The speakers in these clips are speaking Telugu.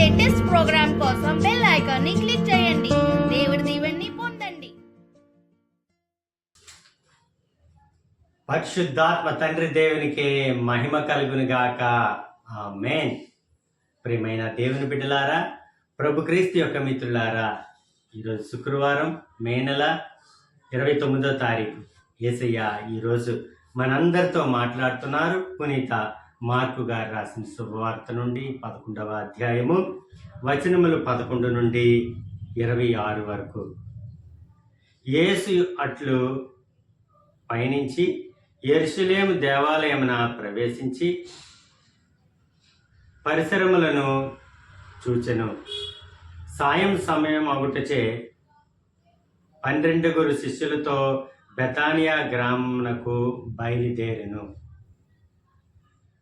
లేటెస్ట్ ప్రోగ్రామ్ కోసం బెల్ ఐకాన్ ని క్లిక్ చేయండి. దేవుడి దీవెనని పొందండి. పరిశుద్ధాత్మ తండ్రి దేవునికి మహిమ కలుగును గాక. ఆమేన్. ప్రియమైన దేవుని బిడ్డలారా, ప్రభు క్రీస్తు యొక్క మిత్రులారా, ఈరోజు శుక్రవారం మే నెల 29వ తారీఖు. యేసయ్య ఈరోజు మనందరితో మాట్లాడుతున్నారు. పునీత మార్కు గారు రాసిన శుభవార్త నుండి 11వ అధ్యాయము వచనములు 11 నుండి 26 వరకు. యేసు అట్లు పయనించి యెరూషలేము దేవాలయమున ప్రవేశించి పరిసరములను చూచెను. సాయం సమయం అగుటచే 12 శిష్యులతో బెతానియా గ్రామమునకు బయలుదేరెను.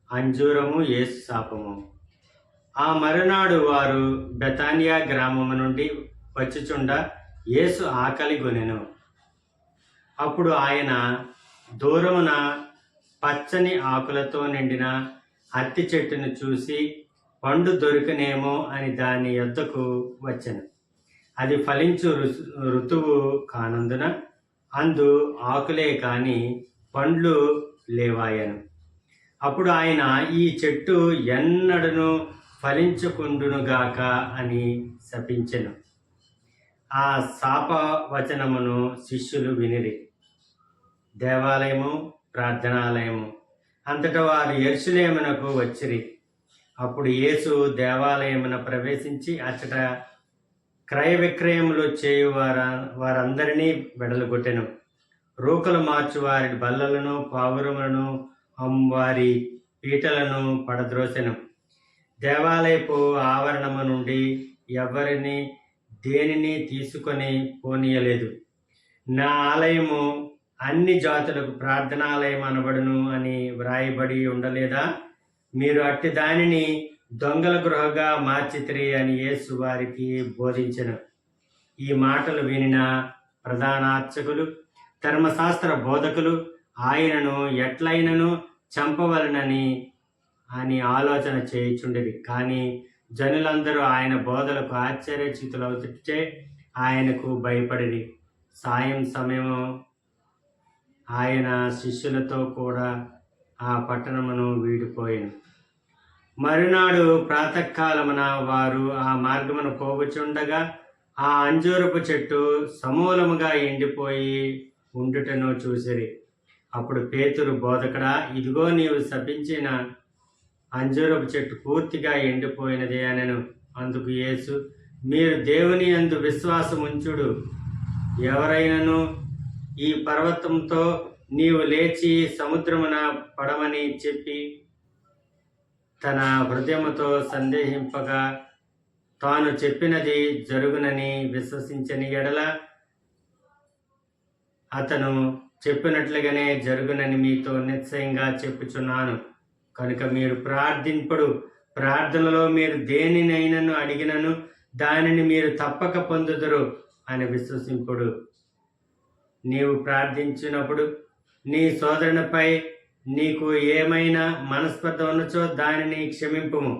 అంజూరము యేసు శాపము. ఆ మరునాడు వారు బెతానియా గ్రామము నుండి వచ్చుచుండ యేసు ఆకలి గొనెను. అప్పుడు ఆయన దూరమున పచ్చని ఆకులతో నిండిన అత్తి చెట్టును చూసి పండు దొరికనేమో అని దాని యొద్దకు వచ్చెను. అది ఫలించు ఋతువు కానందున అందు ఆకులే కాని పండ్లు లేవాయను. అప్పుడు ఆయన, ఈ చెట్టు ఎన్నడను ఫలించుకుండునుగాక అని శపించెను. ఆ శాపవచనమును శిష్యులు వినిరి. దేవాలయము, ప్రార్థనాలయము అంతటా వారు యెరూషలేమునకు వచ్చిరి. అప్పుడు యేసు దేవాలయమున ప్రవేశించి అచ్చట క్రయ విక్రయములు చేయు వారందరినీ వెడలగొట్టెను. రూకలు మార్చు వారి బల్లలను, పావురములను, వారి పీటలను పడద్రోసెను. దేవాలయపు ఆవరణము నుండి ఎవరిని దేనిని తీసుకొని పోనీయలేదు. నా ఆలయము అన్ని జాతులకు ప్రార్థనాలయం అనబడును అని వ్రాయబడి ఉండలేదా? మీరు అట్టి దానిని దొంగల గృహగా మార్చితిరి అని యేసు వారికి బోధించెను. ఈ మాటలు వినిన ప్రధానార్చకులు, ధర్మశాస్త్ర బోధకులు ఆయనను ఎట్లయినను చంపవలనని ఆలోచన చేయుచుండిరి. కానీ జనులందరూ ఆయన బోధలకు ఆశ్చర్యచకితులవుటచే ఆయనకు భయపడిరి. సాయం సమయము ఆయన శిష్యులతో కూడా ఆ పట్టణమును వీడిపోయాను. మరునాడు ప్రాతకాలమున వారు ఆ మార్గమును పోగుచుండగా ఆ అంజూరపు చెట్టు సమూలముగా ఎండిపోయి ఉండుటను చూసిరి. అప్పుడు పేతురు, బోధకుడా, ఇదిగో నీవు శపించిన అంజూరపు చెట్టు పూర్తిగా ఎండిపోయినది అనెను. అందుకు యేసు, మీరు దేవుని యందు విశ్వాసముంచుడు. ఎవరైనను ఈ పర్వతంతో నీవు లేచి సముద్రమున పడమని చెప్పి తన హృదయముతో సందేహింపగా తాను చెప్పినది జరుగునని విశ్వసించని ఎడల అతను చెప్పినట్లుగానే జరుగునని మీతో నిశ్చయంగా చెప్పుచున్నాను. కనుక మీరు ప్రార్థింపుడు. ప్రార్థనలో మీరు దేనినైనను అడిగినను దానిని మీరు తప్పక పొందుదురు అని విశ్వసింపుడు. నీవు ప్రార్థించినప్పుడు నీ సోదరునిపై నీకు ఏమైనా మనస్పర్ధ ఉన్నచో దానిని క్షమింపుము.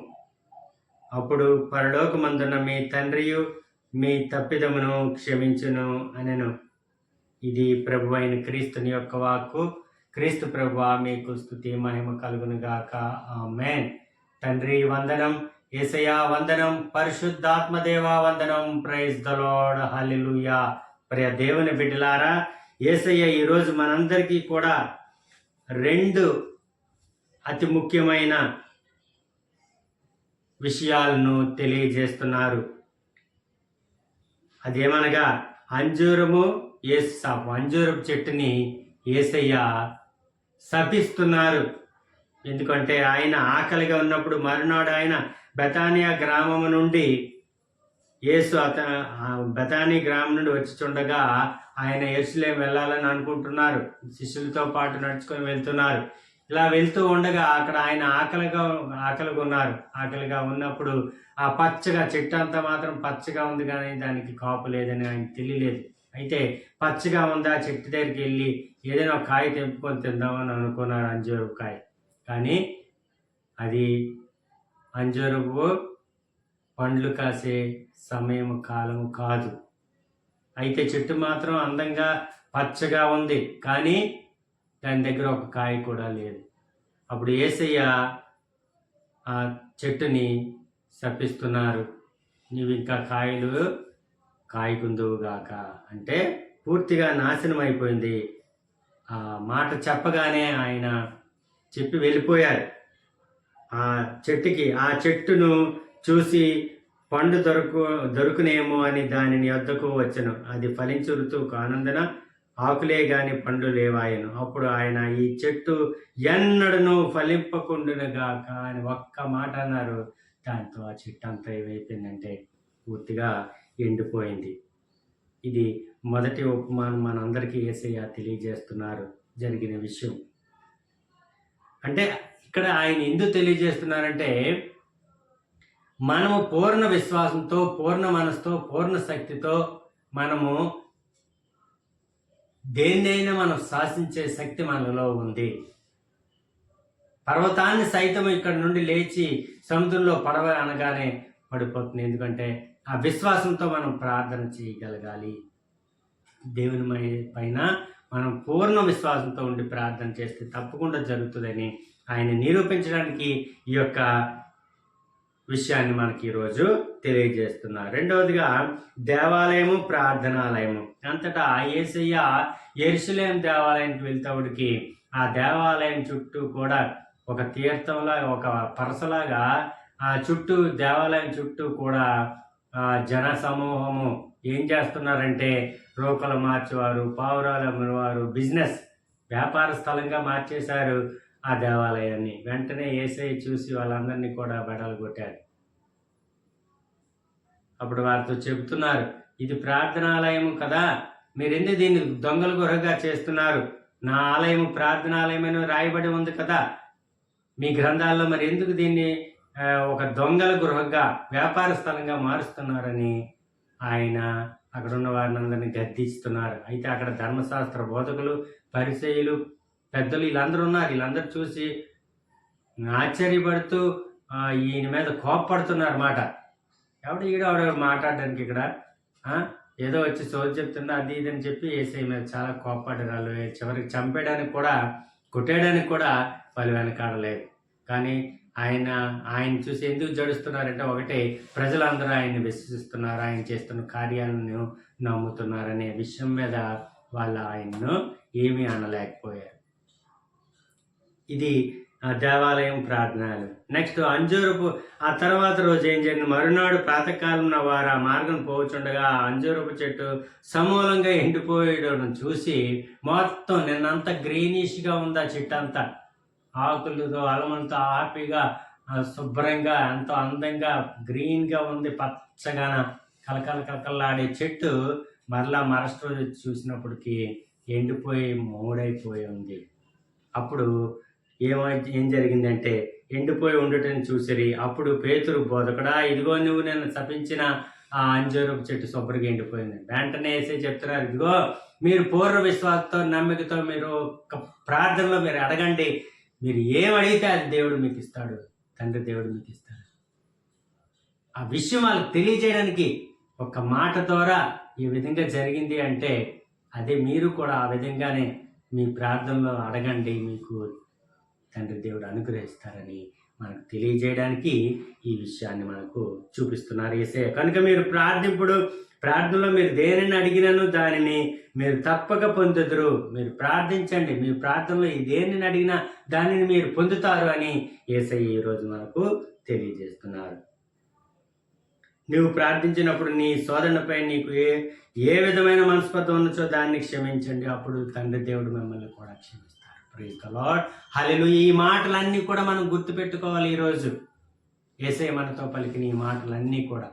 అప్పుడు పరలోకమందున్న మీ తండ్రియు మీ తప్పిదమును క్షమించును అనెను. ఇది ప్రభు అయిన క్రీస్తుని యొక్క వాక్కు. క్రీస్తు ప్రభువా, మీకు స్తుతి మహిమ కలుగును గాక. ఆమేన్. తండ్రి వందనం, యేసయ్య వందనం, పరిశుద్ధాత్మదేవ వందనం. ప్రైజ్ ద లార్డ్, హల్లెలూయా. ప్రియ దేవుని బిడ్డలారా, యేసయ్య ఈరోజు మనందరికీ కూడా 2 అతి ముఖ్యమైన విషయాలను తెలియజేస్తున్నారు. అదేమనగా అంజూరము, యేసు శాపం. అంజూరపు చెట్టుని యేసయ్య శపిస్తున్నారు. ఎందుకంటే ఆయన ఆకలిగా ఉన్నప్పుడు మరునాడు ఆయన బెతానియా గ్రామము నుండి యేసు బెతానీ గ్రామం నుండి వచ్చుచుండగా ఆయన యెరూషలేము వెళ్ళాలని అనుకుంటున్నారు. శిష్యులతో పాటు నడుచుకొని వెళ్తున్నారు. ఇలా వెళ్తూ ఉండగా అక్కడ ఆయన ఆకలిగా ఉన్నప్పుడు ఆ పచ్చగా చెట్టు అంతా మాత్రం పచ్చగా ఉంది, కానీ దానికి కాపు లేదని ఆయన తెలియలేదు. అయితే పచ్చగా ఉందా చెట్టు దగ్గరికి వెళ్ళి ఏదైనా ఒక కాయ తెంపుకొని తిందామని అనుకున్నారు, అంజూరపు కాయ. కానీ అది అంజూరపు పండ్లు కాసే సమయం కాలము కాదు. అయితే చెట్టు మాత్రం అందంగా పచ్చగా ఉంది, కానీ దాని దగ్గర ఒక కాయ కూడా లేదు. అప్పుడు యేసయ్య ఆ చెట్టుని శపిస్తున్నారు, నీవు ఇంకా కాయకుందువుగాక. అంటే పూర్తిగా నాశనం అయిపోయింది. ఆ మాట చెప్పగానే ఆయన చెప్పి వెళ్ళిపోయారు. ఆ చెట్టును చూసి పండు దొరుకునేమో అని దానిని వద్దకు వచ్చెను. అది ఫలించు ఋతువు కానందున ఆకులే గాని పండ్లు లేవాయను. అప్పుడు ఆయన, ఈ చెట్టు ఎన్నడను ఫలింపకుండునుగాక అని ఒక్క మాట అన్నారు. దాంతో ఆ చెట్టు అంతా ఏమైపోయిందంటే పూర్తిగా ఎండిపోయింది. ఇది మొదటి ఉపమానం మనందరికీ యేసయ్య తెలియజేస్తున్నారు జరిగిన విషయం. అంటే ఇక్కడ ఆయన ఎందుకు తెలియజేస్తున్నారంటే, మనము పూర్ణ విశ్వాసంతో, పూర్ణ మనసుతో, పూర్ణ శక్తితో మనము దేన్నైనా మనం శాసించే శక్తి మనలో ఉంది. పర్వతాన్ని సైతం ఇక్కడ నుండి లేచి సముద్రంలో పడవ అనగానే పడిపోతుంది. ఎందుకంటే ఆ విశ్వాసంతో మనం ప్రార్థన చేయగలగాలి. దేవుని పైన మనం పూర్ణ విశ్వాసంతో ఉండి ప్రార్థన చేస్తే తప్పకుండా జరుగుతుందని ఆయన నిరూపించడానికి ఈ యొక్క విషయాన్ని మనకి ఈరోజు తెలియజేస్తున్నారు. రెండవదిగా దేవాలయము, ప్రార్థనాలయము. అంతటా యేసయ్య యెరూషలేము దేవాలయానికి వెళ్తాడికి ఆ దేవాలయం చుట్టూ కూడా ఒక తీర్థంలా, ఒక పరసలాగా ఆ చుట్టూ, దేవాలయం చుట్టూ కూడా జన సమూహము ఏం చేస్తున్నారంటే రోకలు మార్చేవారు, పావురాలు అమ్మేవారు, బిజినెస్ వ్యాపార స్థలంగా మార్చేశారు ఆ దేవాలయాన్ని. వెంటనే యేసయ్య చూసి వాళ్ళందరినీ కూడా బెడలు కొట్టారు. అప్పుడు వారితో చెబుతున్నారు, ఇది ప్రార్థనాలయము కదా, మీరెందుకు దీన్ని దొంగల గుహగా చేస్తున్నారు? నా ఆలయము ప్రార్థనాలయమని రాయబడి ఉంది కదా మీ గ్రంథాల్లో, మరి ఎందుకు దీన్ని ఒక దొంగల గృహగా, వ్యాపార స్థలంగా మారుస్తున్నారని ఆయన అక్కడ ఉన్న వారిని అందరినీ గద్దిస్తున్నారు. అయితే అక్కడ ధర్మశాస్త్ర బోధకులు, పరిసయ్యులు, పెద్దలు వీళ్ళందరూ ఉన్నారు. వీళ్ళందరూ చూసి ఆశ్చర్యపడుతూ ఈయన మీద కోప్పడుతున్నారు మాట. ఆవిడ మాట్లాడడానికి ఇక్కడ ఏదో వచ్చి సోది చెప్తున్నా అది ఇది అని చెప్పి యేసయ్య మీద చాలా కోప్పడ్డారు. చివరికి చంపేయడానికి కూడా, కొట్టేయడానికి కూడా వాళ్ళు వెనకాడలేదు. కానీ ఆయన చూసి ఎందుకు జడుస్తున్నారంటే, ఒకటి ప్రజలందరూ ఆయన్ని విశ్వసిస్తున్నారు, ఆయన చేస్తున్న కార్యాలను నమ్ముతున్నారనే విషయం మీద వాళ్ళు ఆయన్ను ఏమీ అనలేకపోయారు. ఇది దేవాలయం ప్రార్థనలు. నెక్స్ట్ అంజూరపు. ఆ తర్వాత రోజు ఏం జరిగింది? మరునాడు ప్రాతకాలంలో వారు ఆ మార్గం పోవచుండగా ఆ అంజూరపు చెట్టు సమూలంగా ఎండిపోయడం చూసి, మొత్తం నిన్నంతా గ్రీనిష్గా ఉంది ఆ చెట్టు అంతా, ఆకులతో అలమంతో హ్యాపీగా శుభ్రంగా ఎంతో అందంగా గ్రీన్గా ఉంది, పచ్చగాన కలకలలాడే చెట్టు మరలా మరుసటి రోజు చూసినప్పటికీ ఎండిపోయి మూడైపోయి ఉంది. అప్పుడు ఏం జరిగిందంటే, ఎండిపోయి ఉండటం చూసిరి. అప్పుడు పేతురు, బోధకుడా, ఇదిగో నువ్వు నేను శపించిన ఆ అంజూరపు చెట్టు శుభ్రంగా ఎండిపోయింది. వెంటనే వేసే చెప్తున్నారు, ఇదిగో మీరు పూర్ణ విశ్వాసంతో, నమ్మికతో మీరు ప్రార్థనలో మీరు అడగండి, మీరు ఏం అడిగితే అది దేవుడు మీకు ఇస్తాడు, తండ్రి దేవుడు మీకు ఇస్తాడు. ఆ విషయం వాళ్ళకి తెలియజేయడానికి ఒక మాట ద్వారా ఈ విధంగా జరిగింది అంటే, అదే మీరు కూడా ఆ విధంగానే మీ ప్రార్థనలో అడగండి, మీకు తండ్రి దేవుడు అనుగ్రహిస్తారని మనకు తెలియజేయడానికి ఈ విషయాన్ని మనకు చూపిస్తున్నారు యేసయ్య. కనుక మీరు ప్రార్థనలో మీరు దేనిని అడిగినను దానిని మీరు తప్పక పొందుదురు. మీరు ప్రార్థించండి, మీ ప్రార్థనలో దేనిని అడిగినా దానిని మీరు పొందుతారు అని యేసయ్య ఈరోజు మనకు తెలియజేస్తున్నారు. నువ్వు ప్రార్థించినప్పుడు నీ సోదరునిపై నీకు ఏ విధమైన మనస్పర్ధ ఉన్నచో దాన్ని క్షమించండి, అప్పుడు తండ్రి దేవుడు మిమ్మల్ని కూడా క్షమిస్తారు. ప్రైజ్ ది లార్డ్, హల్లెలూయా. ఈ మాటలన్నీ కూడా మనం గుర్తుపెట్టుకోవాలి. ఈరోజు యేసయ్య మనతో పలికిన ఈ మాటలన్నీ కూడా,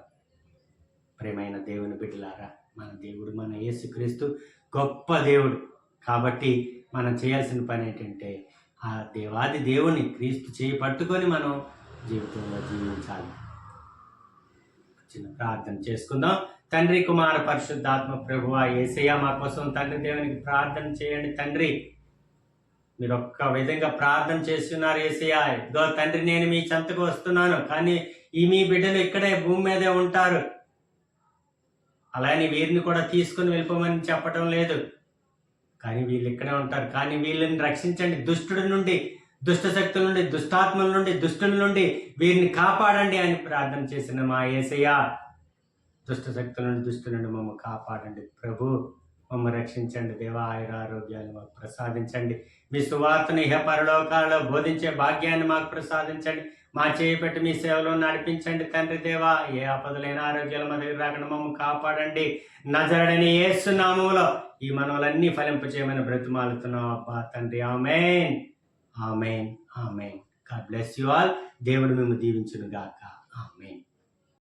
ప్రియమైన దేవుని బిడ్డలారా, మన దేవుడు, మన యేసుక్రీస్తు గొప్ప దేవుడు. కాబట్టి మనం చేయాల్సిన పని ఏంటంటే, ఆ దేవాది దేవుని క్రీస్తు చేయి పట్టుకొని మనం జీవితంలో జీవించాలి. చిన్న ప్రార్థన చేసుకుందాం. తండ్రి, కుమార, పరిశుద్ధాత్మ ప్రభువా యేసయ్య, మా కోసం తండ్రి దేవునికి ప్రార్థన చేయండి. తండ్రి, మీరు ఒక్క విధంగా ప్రార్థన చేస్తున్నారు యేసయ్యా. ఇదిగో తండ్రి, నేను మీ చెంతకు వస్తున్నాను, కానీ ఈ మీ బిడ్డలు ఇక్కడే భూమి మీదే ఉంటారు. అలానే వీరిని కూడా తీసుకుని వెళ్ళిపోమని చెప్పటం లేదు, కానీ వీళ్ళు ఇక్కడే ఉంటారు. కానీ వీళ్ళని రక్షించండి, దుష్టుడి నుండి, దుష్ట శక్తుల నుండి, దుష్టాత్మల నుండి, దుష్టుల నుండి వీరిని కాపాడండి అని ప్రార్థన చేసిన మా యేసయ్య, దుష్ట శక్తుల నుండి, దుష్టుల నుండి మమ్మల్ని కాపాడండి ప్రభు. మమ్మల్ని రక్షించండి దేవా. ఆయుర ఆరోగ్యాన్ని మాకు ప్రసాదించండి. మీ సువార్తను ఇహ పరలోకాలలో బోధించే భాగ్యాన్ని మాకు ప్రసాదించండి. మా చేయి పెట్టి మీ సేవలో నడిపించండి తండ్రి దేవా. ఏ ఆపదలైన ఆరోగ్యాలు మా దగ్గర రాకుండా మమ్మల్ని కాపాడండి. నజరుడైన యేసు నామములో ఈ మనవలన్నీ ఫలింపచేయమని బ్రతిమాలుతున్నాం అబ్బా తండ్రి. Amen, amen, amen. God bless you all. దేవుడు మేము దీవించును గాక. ఆమేన్.